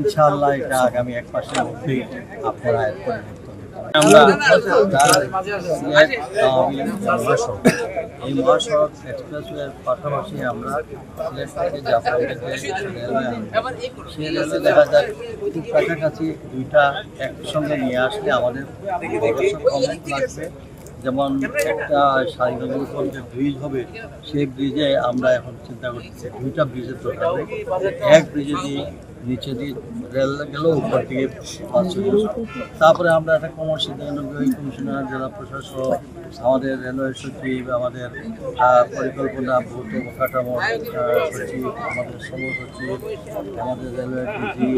ইনশাআল্লাহ এটা আগামী 1 মাসের মধ্যেই আপনারা এর পরিবর্তন আমরা এই মহাসড়ক এক্সপ্রেসওয়ের পাশাপাশি আমরা সিলেট থেকে জাফলংয়ে সেই রেলে দেখা যায় খুব কাছাকাছি দুইটা একসঙ্গে নিয়ে আসলে আমাদের খরচ কম লাগবে। যেমন একটা সারিগঞ্জের উপর যে ব্রিজ হবে সেই ব্রিজে আমরা এখন চিন্তা করতেছি দুইটা ব্রিজের দরকার নেই, এক ব্রিজে দিয়ে নিচে দিয়ে রেল গেল উপর দিকে তারপরে আমরা একটা কমার্শিয়াল কমিশনার, জেলা প্রশাসক, আমাদের রেলওয়ে সচিব, আমাদের পরিকল্পনা ভৌত কাঠামো সচিব, আমাদের সম সচিব, আমাদের রেলওয়ে ডিজি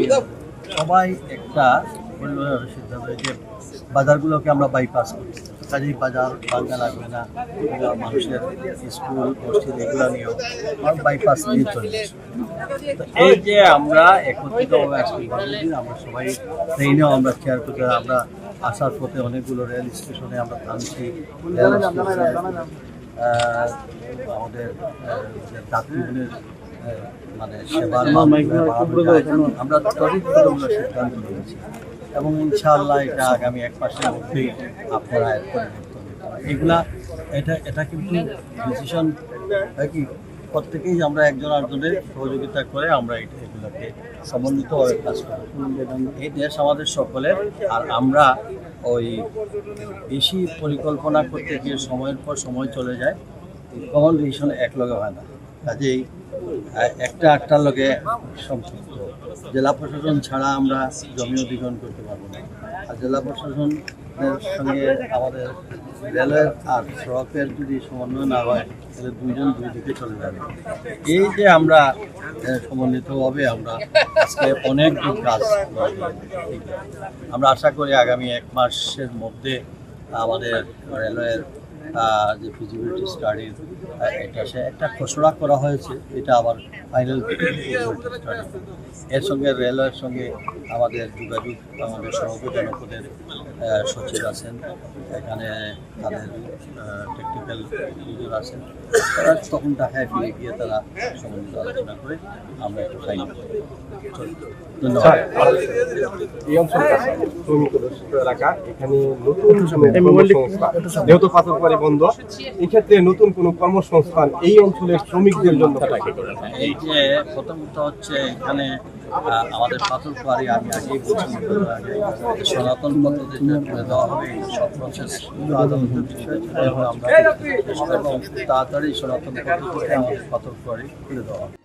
সবাই একটা সিদ্ধান্ত যে বাজারগুলোকে আমরা বাইপাস করছি, কাজেই বাজার ভাঙা লাগবে না, মানুষের স্কুল মসজিদ এগুলো নিয়েও বাইপাস নিয়ে চলে তো এই যে আমরা একত্রিতভাবে আসছি আমরা সবাই ট্রেনেও আমরা শেয়ার করতে আমরা আসার পথে অনেকগুলো রেল স্টেশনে আমরা থামছি, রেল স্টেশনে আমাদের যাত্রীদের মানে সেবার আমরা তরিতগুলো সিদ্ধান্ত নিয়েছি এবং ইনশাআল্লাহ এটা আগামী 1 মাসের মধ্যেই আপনারা এর পরিবর্তন এগুলা এটা কিন্তু ডিসিশন কি প্রত্যেকেই আমরা একজন আরেকজনের সহযোগিতা করে আমরা এগুলোকে সমন্বিতভাবে কাজ করি। এই দেশ আমাদের সকলের, আর আমরা ওই বেশি পরিকল্পনা করতে গিয়ে সময়ের পর সময় চলে যায়, কমন ডিসিশন এক লগে হয় না, কাজেই একটার লগে সম্পৃক্ত। জেলা প্রশাসন ছাড়া আমরা জমি অধিগ্রহণ করতে পারবো না, আর জেলা প্রশাসনের সঙ্গে আমাদের রেলের আর সড়কের যদি সমন্বয় না হয় তাহলে দুইজন দুই দিকে চলে যাবে। এই যে আমরা সমন্বিতভাবে আমরা আজকে অনেক দূর কাজ আমরা আশা করি আগামী 1 মাসের মধ্যে আমাদের রেলওয়ের যে ফিজিবিলিটি স্টাডির এটা সে একটা খসড়া করা হয়েছে, এটা আবার ফাইনাল এর সঙ্গে রেলওয়ের সঙ্গে আমাদের যোগাযোগ আমাদের সভাপতি জনপদের সচিব আছেন, এখানে তাদের টেকনিক্যাল ইউজার আছেন, তারা তখন ঢাকায় ফিরে গিয়ে তারা সম্বন্ধিত আলোচনা করে আমরা একটু ফাইনাল করি। ধন্যবাদ। এই অঞ্চলটা এলাকা, এখানে নতুন যেহেতু পাথরবাড়ি বন্ধ, এক্ষেত্রে নতুন কোনো কর্মসংস্থান এই অঞ্চলের শ্রমিকদের জন্য এই যে প্রথমত হচ্ছে এখানে আমাদের পাথরবাড়ি আমি আগেই বলছি সনাতন পদ্ধতিতে করে দেওয়া হবে, সব প্রসেস এখন আমরা তাড়াতাড়ি সনাতন পদ্ধতিতে আমাদের পাথরবাড়ি করে দেওয়া হবে।